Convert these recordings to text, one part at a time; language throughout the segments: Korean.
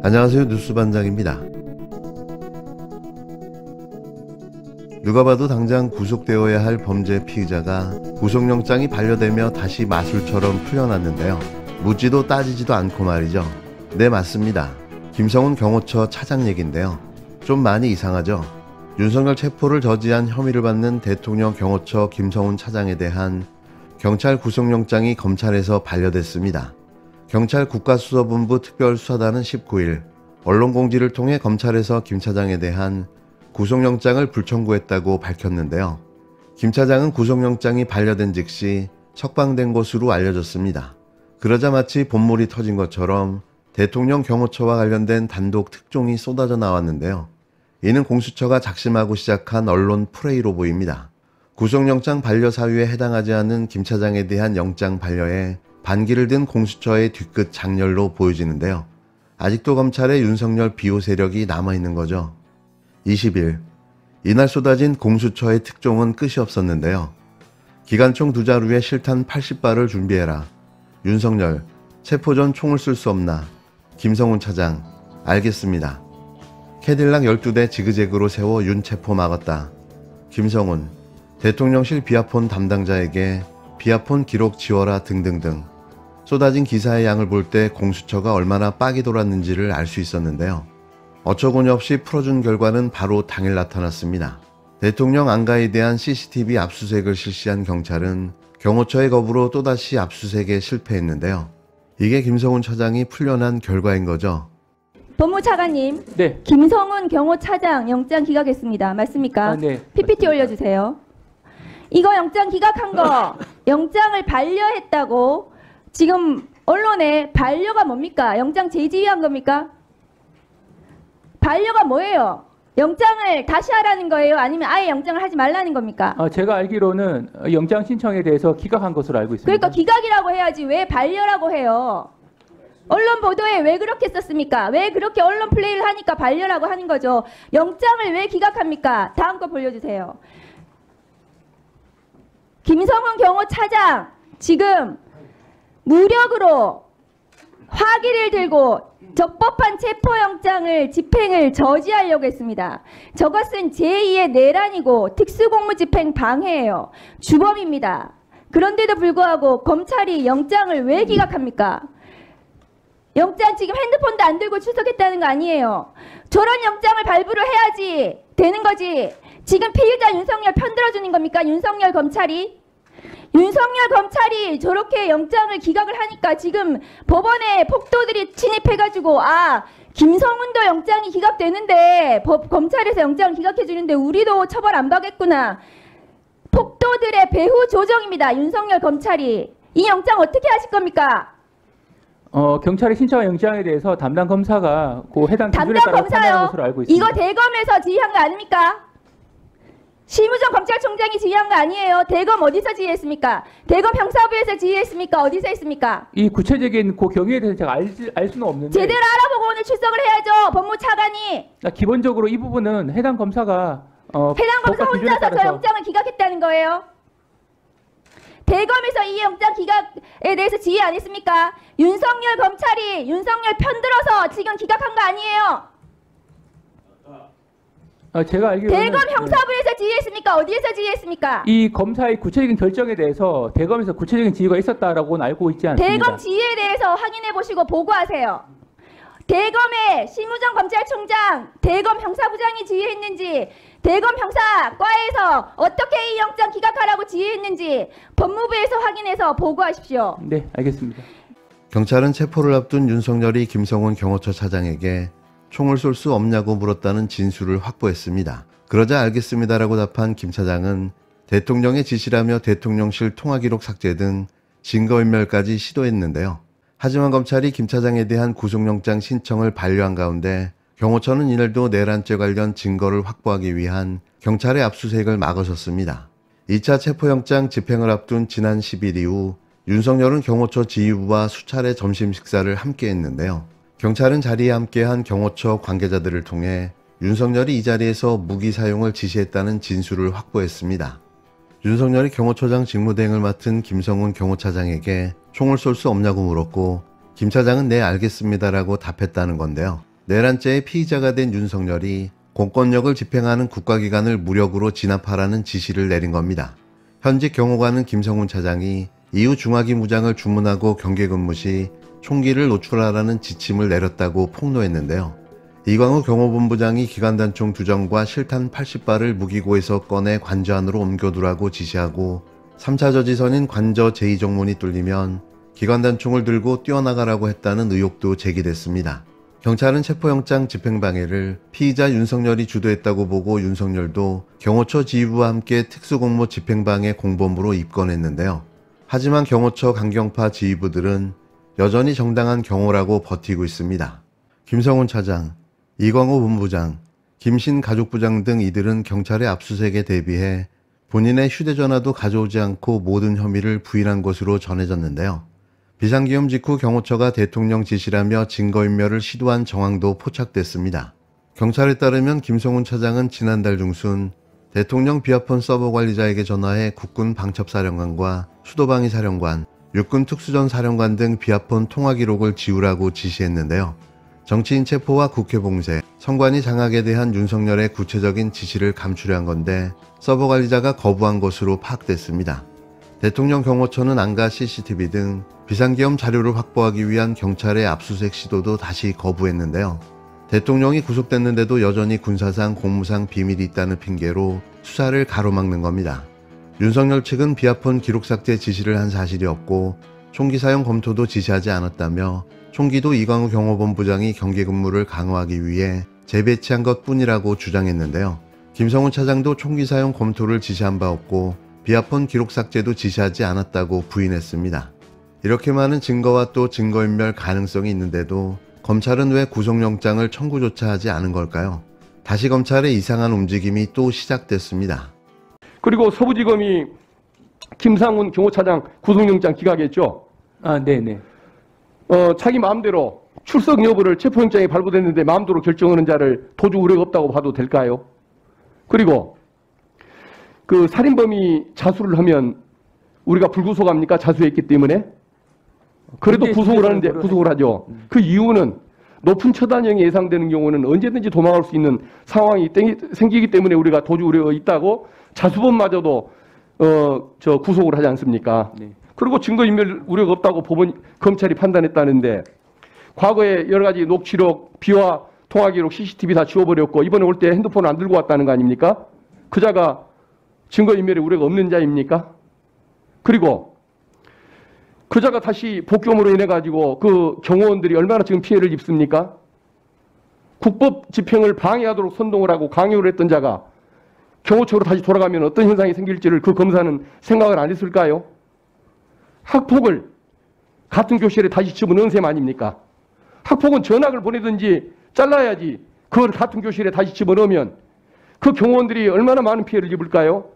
안녕하세요. 뉴스반장입니다. 누가 봐도 당장 구속되어야 할 범죄 피의자가 구속영장이 반려되며 다시 마술처럼 풀려났는데요. 묻지도 따지지도 않고 말이죠. 네, 맞습니다. 김성훈 경호처 차장 얘긴데요. 좀 많이 이상하죠. 윤석열 체포를 저지한 혐의를 받는 대통령 경호처 김성훈 차장에 대한 경찰 구속영장이 검찰에서 반려됐습니다. 경찰 국가수사본부 특별수사단은 19일 언론공지를 통해 검찰에서 김 차장에 대한 구속영장을 불청구했다고 밝혔는데요. 김 차장은 구속영장이 반려된 즉시 석방된 것으로 알려졌습니다. 그러자 마치 본물이 터진 것처럼 대통령 경호처와 관련된 단독 특종이 쏟아져 나왔는데요. 이는 공수처가 작심하고 시작한 언론 프레이로 보입니다. 구속영장 반려 사유에 해당하지 않은 김 차장에 대한 영장 반려에 반기를 든 공수처의 뒤끝 장렬로 보여지는데요. 아직도 검찰에 윤석열 비호 세력이 남아있는 거죠. 20일, 이날 쏟아진 공수처의 특종은 끝이 없었는데요. 기관총 2자루에 실탄 80발을 준비해라. 윤석열, 체포 전 총을 쓸 수 없나. 김성훈 차장, 알겠습니다. 캐딜락 12대 지그재그로 세워 윤 체포 막았다. 김성훈, 대통령실 비아폰 담당자에게 비아폰 기록 지워라 등등등. 쏟아진 기사의 양을 볼 때 공수처가 얼마나 빡이 돌았는지를 알 수 있었는데요. 어처구니 없이 풀어준 결과는 바로 당일 나타났습니다. 대통령 안가에 대한 CCTV 압수수색을 실시한 경찰은 경호처의 거부로 또다시 압수수색에 실패했는데요. 이게 김성훈 차장이 풀려난 결과인 거죠. 법무차관님, 네. 김성훈 경호차장 영장 기각했습니다. 맞습니까? 네. PPT 올려주세요. 이거 영장 기각한 거 영장을 반려했다고 지금 언론에 반려가 뭡니까? 영장 재지휘한 겁니까? 반려가 뭐예요? 영장을 다시 하라는 거예요? 아니면 아예 영장을 하지 말라는 겁니까? 제가 알기로는 영장 신청에 대해서 기각한 것으로 알고 있습니다. 그러니까 기각이라고 해야지 왜 반려라고 해요? 언론 보도에 왜 그렇게 썼습니까? 왜 그렇게 언론 플레이를 하니까 반려라고 하는 거죠? 영장을 왜 기각합니까? 다음 거 보여주세요. 김성훈 경호차장 지금 무력으로 화기를 들고 적법한 체포영장을 집행을 저지하려고 했습니다. 저것은 제2의 내란이고 특수공무집행 방해예요. 주범입니다. 그런데도 불구하고 검찰이 영장을 왜 기각합니까? 영장 지금 핸드폰도 안 들고 출석했다는 거 아니에요. 저런 영장을 발부를 해야지 되는 거지. 지금 피의자 윤석열 편들어주는 겁니까? 윤석열 검찰이 저렇게 영장을 기각을 하니까 지금 법원에 폭도들이 침입해가지고 김성훈도 영장이 기각되는데 검찰에서 영장을 기각해주는데 우리도 처벌 안 받겠구나. 폭도들의 배후 조정입니다. 윤석열 검찰이. 이 영장 어떻게 하실 겁니까? 경찰의 신청한 영장에 대해서 담당 검사가 그 해당 기준에 따라 판단한 것으로 알고 있습니다. 이거 대검에서 지휘한 거 아닙니까? 심우정 검찰총장이 지휘한 거 아니에요. 대검 어디서 지휘했습니까? 대검 형사부에서 지휘했습니까? 어디서 했습니까? 이 구체적인 그 경위에 대해서 제가 알 수는 없는데 제대로 알아보고 오늘 출석을 해야죠. 법무차관이. 기본적으로 이 부분은 해당 검사가 해당 검사 혼자서 저 영장을 기각했다는 거예요. 대검에서 이 영장 기각에 대해서 지휘 안 했습니까? 윤석열 검찰이 윤석열 편들어서 지금 기각한 거 아니에요. 제가 알기로는 대검 형사부에서 지휘했습니까? 어디에서 지휘했습니까? 이 검사의 구체적인 결정에 대해서 대검에서 구체적인 지휘가 있었다라고는 알고 있지 않습니다. 대검 지휘에 대해서 확인해 보시고 보고하세요. 대검의 심우정 검찰총장, 대검 형사부장이 지휘했는지, 대검 형사과에서 어떻게 이 영장 기각하라고 지휘했는지 법무부에서 확인해서 보고하십시오. 네, 알겠습니다. 경찰은 체포를 앞둔 윤석열이 김성훈 경호처 차장에게 총을 쏠 수 없냐고 물었다는 진술을 확보했습니다. 그러자 알겠습니다라고 답한 김 차장은 대통령의 지시라며 대통령실 통화기록 삭제 등 증거인멸까지 시도했는데요. 하지만 검찰이 김 차장에 대한 구속영장 신청을 반려한 가운데 경호처는 이날도 내란죄 관련 증거를 확보하기 위한 경찰의 압수수색을 막아섰습니다. 2차 체포영장 집행을 앞둔 지난 10일 이후 윤석열은 경호처 지휘부와 수차례 점심 식사를 함께 했는데요. 경찰은 자리에 함께한 경호처 관계자들을 통해 윤석열이 이 자리에서 무기 사용을 지시했다는 진술을 확보했습니다. 윤석열이 경호처장 직무대행을 맡은 김성훈 경호차장에게 총을 쏠 수 없냐고 물었고 김 차장은 네 알겠습니다라고 답했다는 건데요. 내란죄의 피의자가 된 윤석열이 공권력을 집행하는 국가기관을 무력으로 진압하라는 지시를 내린 겁니다. 현직 경호관은 김성훈 차장이 이후 중화기 무장을 주문하고 경계 근무 시 총기를 노출하라는 지침을 내렸다고 폭로했는데요. 이광우 경호본부장이 기관단총 2정과 실탄 80발을 무기고에서 꺼내 관저 안으로 옮겨두라고 지시하고 3차 저지선인 관저 제2정문이 뚫리면 기관단총을 들고 뛰어나가라고 했다는 의혹도 제기됐습니다. 경찰은 체포영장 집행방해를 피의자 윤석열이 주도했다고 보고 윤석열도 경호처 지휘부와 함께 특수공모 집행방해 공범으로 입건했는데요. 하지만 경호처 강경파 지휘부들은 여전히 정당한 경호라고 버티고 있습니다. 김성훈 차장, 이광호 본부장, 김신 가족부장 등 이들은 경찰의 압수수색에 대비해 본인의 휴대전화도 가져오지 않고 모든 혐의를 부인한 것으로 전해졌는데요. 비상기염 직후 경호처가 대통령 지시라며 증거인멸을 시도한 정황도 포착됐습니다. 경찰에 따르면 김성훈 차장은 지난달 중순 대통령 비아폰 서버 관리자에게 전화해 국군 방첩사령관과 수도방위 사령관, 육군 특수전 사령관 등 비아폰 통화 기록을 지우라고 지시했는데요. 정치인 체포와 국회 봉쇄, 선관위 장악에 대한 윤석열의 구체적인 지시를 감추려 한 건데 서버 관리자가 거부한 것으로 파악됐습니다. 대통령 경호처는 안가 CCTV 등 비상기염 자료를 확보하기 위한 경찰의 압수수색 시도도 다시 거부했는데요. 대통령이 구속됐는데도 여전히 군사상 공무상 비밀이 있다는 핑계로 수사를 가로막는 겁니다. 윤석열 측은 비아폰 기록 삭제 지시를 한 사실이 없고 총기 사용 검토도 지시하지 않았다며 총기도 이광우 경호본부장이 경계 근무를 강화하기 위해 재배치한 것뿐이라고 주장했는데요. 김성훈 차장도 총기 사용 검토를 지시한 바 없고 비아폰 기록 삭제도 지시하지 않았다고 부인했습니다. 이렇게 많은 증거와 또 증거인멸 가능성이 있는데도 검찰은 왜 구속영장을 청구조차 하지 않은 걸까요? 다시 검찰의 이상한 움직임이 또 시작됐습니다. 그리고 서부지검이 김상훈 경호차장 구속영장 기각했죠. 네네. 자기 마음대로 출석 여부를 체포영장이 발부됐는데 마음대로 결정하는 자를 도주 우려가 없다고 봐도 될까요? 그리고 그 살인범이 자수를 하면 우리가 불구속합니까? 자수했기 때문에? 그래도 구속을 하는데 구속을 하죠. 그 이유는 높은 처단형이 예상되는 경우는 언제든지 도망갈 수 있는 상황이 생기기 때문에 우리가 도주 우려가 있다고 자수범마저도 구속을 하지 않습니까? 네. 그리고 증거인멸 우려가 없다고 검찰이 판단했다는데 과거에 여러 가지 녹취록, 비화, 통화기록, CCTV 다 지워버렸고 이번에 올 때 핸드폰을 안 들고 왔다는 거 아닙니까? 그 자가 증거인멸의 우려가 없는 자입니까? 그리고 그 자가 다시 복귀함으로 인해 가지고 그 경호원들이 얼마나 지금 피해를 입습니까? 국법 집행을 방해하도록 선동을 하고 강요를 했던 자가 경호처로 다시 돌아가면 어떤 현상이 생길지를 그 검사는 생각을 안 했을까요? 학폭을 같은 교실에 다시 집어넣은 셈 아닙니까? 학폭은 전학을 보내든지 잘라야지 그걸 같은 교실에 다시 집어넣으면 그 경호원들이 얼마나 많은 피해를 입을까요?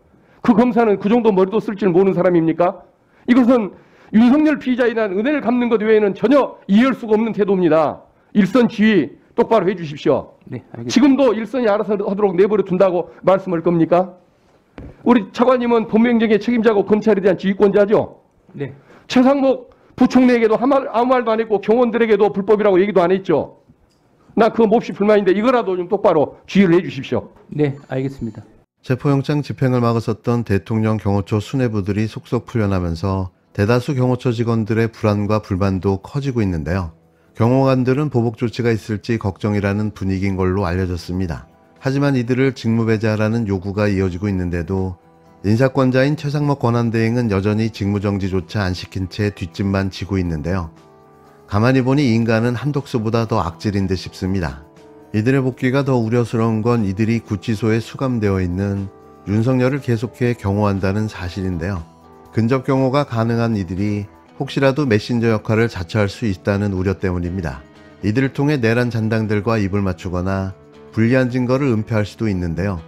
그 검사는 그 정도 머리도 쓸 줄 모르는 사람입니까? 이것은 윤석열 피의자에 대한 은혜를 갚는 것 외에는 전혀 이해할 수가 없는 태도입니다. 일선 지휘 똑바로 해주십시오. 네, 알겠습니다. 지금도 일선이 알아서 하도록 내버려 둔다고 말씀할 겁니까? 우리 차관님은 법명정의 책임자고 검찰에 대한 지휘권자죠? 네. 최상목 부총리에게도 아무 말도 안 했고 경호원들에게도 불법이라고 얘기도 안 했죠. 나 그거 몹시 불만인데 이거라도 좀 똑바로 지휘를 해 주십시오. 네, 알겠습니다. 체포영장 집행을 막았었던 대통령 경호처 수뇌부들이 속속 풀려나면서 대다수 경호처 직원들의 불안과 불만도 커지고 있는데요. 경호관들은 보복 조치가 있을지 걱정이라는 분위기인 걸로 알려졌습니다. 하지만 이들을 직무배제하라는 요구가 이어지고 있는데도 인사권자인 최상목 권한대행은 여전히 직무정지조차 안 시킨 채 뒷짐만 지고 있는데요. 가만히 보니 인간은 한독수보다 더 악질인 듯 싶습니다. 이들의 복귀가 더 우려스러운 건 이들이 구치소에 수감되어 있는 윤석열을 계속해 경호한다는 사실인데요. 근접 경호가 가능한 이들이 혹시라도 메신저 역할을 자처할 수 있다는 우려 때문입니다. 이들을 통해 내란 잔당들과 입을 맞추거나 불리한 증거를 은폐할 수도 있는데요.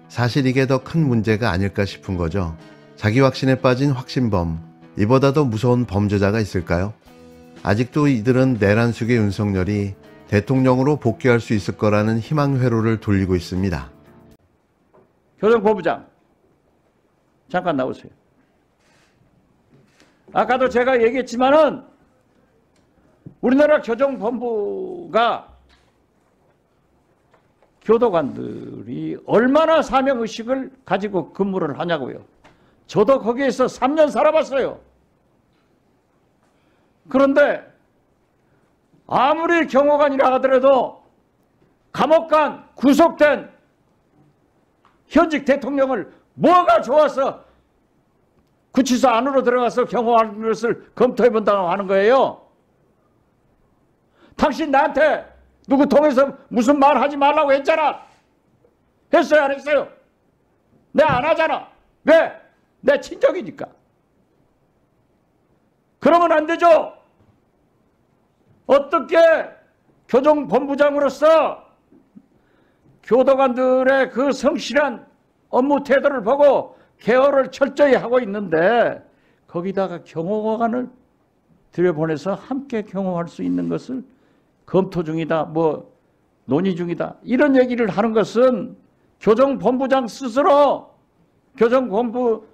사실 이게 더 큰 문제가 아닐까 싶은 거죠. 자기 확신에 빠진 확신범, 이보다 더 무서운 범죄자가 있을까요? 아직도 이들은 내란 숙의 윤석열이 대통령으로 복귀할 수 있을 거라는 희망 회로를 돌리고 있습니다. 교정본부장, 잠깐 나오세요. 아까도 제가 얘기했지만은 우리나라 교정본부가 교도관들이 얼마나 사명의식을 가지고 근무를 하냐고요. 저도 거기에서 3년 살아봤어요. 그런데 아무리 경호관이라 하더라도 감옥 간 구속된 현직 대통령을 뭐가 좋아서 구치소 안으로 들어가서 경호하는 것을 검토해본다고 하는 거예요. 당신 나한테 누구 통해서 무슨 말 하지 말라고 했잖아. 했어요, 안 했어요? 내 안 하잖아. 왜? 내 친정이니까. 그러면 안 되죠. 어떻게 교정본부장으로서 교도관들의 그 성실한 업무 태도를 보고 케어를 철저히 하고 있는데 거기다가 경호관을 들여보내서 함께 경호할 수 있는 것을 검토 중이다, 뭐 논의 중이다, 이런 얘기를 하는 것은 교정본부장 스스로 교정본부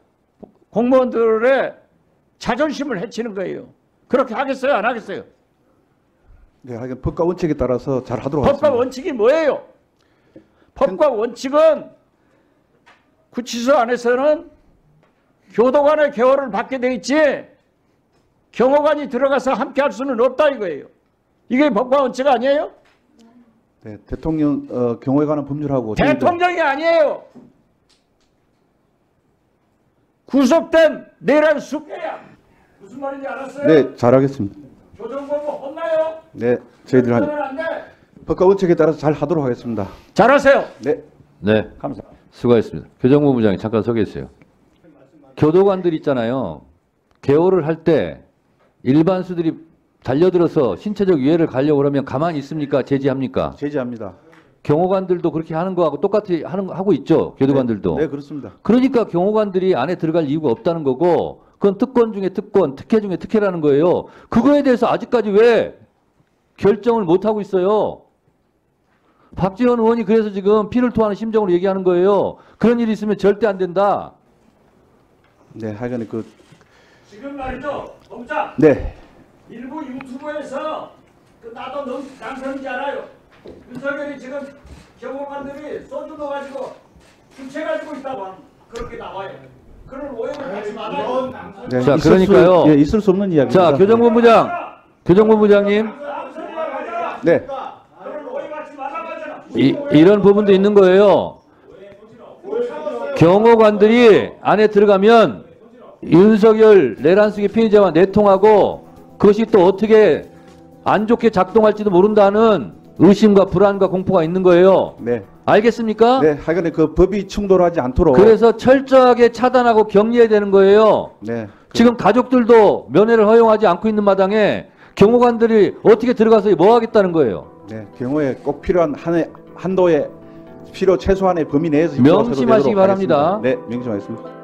공무원들의 자존심을 해치는 거예요. 그렇게 하겠어요, 안 하겠어요? 네, 하여간 법과 원칙에 따라서 잘 하도록 법과 하겠습니다. 원칙이 뭐예요? 법과 원칙은 구치소 안에서는 교도관의 개호를 받게 돼 있지 경호관이 들어가서 함께 할 수는 없다 이거예요. 이게 법과 원칙 아니에요? 네, 대통령 경호에 관한 법률하고 대통령이 아니에요. 구속된 내란 수배야. 무슨 말인지 알았어요? 네, 잘하겠습니다. 교정본부 혼나요? 네, 저희들 혼나면 안 돼. 법과 원칙에 따라서 잘 하도록 하겠습니다. 잘하세요. 네. 네, 감사합니다. 수고하셨습니다. 교정본부장님 잠깐 서 계세요. 교도관들 있잖아요. 개호를 할 때 일반수들이 달려들어서 신체적 위해를 가려고 그러면 가만히 있습니까? 제지합니까? 제지합니다. 경호관들도 그렇게 하는 거하고 똑같이 하고 있죠. 교도관들도. 네, 그렇습니다. 그러니까 경호관들이 안에 들어갈 이유가 없다는 거고 그건 특권 중에 특권, 특혜 중에 특혜라는 거예요. 그거에 대해서 아직까지 왜 결정을 못 하고 있어요? 박지원 의원이 그래서 지금 피를 토하는 심정으로 얘기하는 거예요. 그런 일이 있으면 절대 안 된다. 네, 하여간 지금 말이죠. 본부장. 네. 일부 유튜브에서 나도 남편인지 알아요. 윤석열이 지금 경호관들이 소주 넣어가지고 주체 가지고 있다고 그렇게 나와요. 그런 오해를 하지 말아요. 네, 자, 있을 그러니까요. 예, 있을 수 없는 이야기입니다. 자, 교정본부장님. 네. 그런 오해 받지 말라고 하잖아. 이런 부분도 있는 거예요. 경호관들이 안에 들어가면 윤석열 내란숙의 피해자와 내통하고 그것이 또 어떻게 안 좋게 작동할지도 모른다는 의심과 불안과 공포가 있는 거예요. 네. 알겠습니까? 네, 하여간 그 법이 충돌하지 않도록 그래서 철저하게 차단하고 격리해야 되는 거예요. 네. 지금 가족들도 면회를 허용하지 않고 있는 마당에 경호관들이 어떻게 들어가서 뭐 하겠다는 거예요. 네, 경호에 꼭 필요한 한도의 필요 최소한의 범위 내에서 명심하시기 바랍니다. 네, 명심하겠습니다.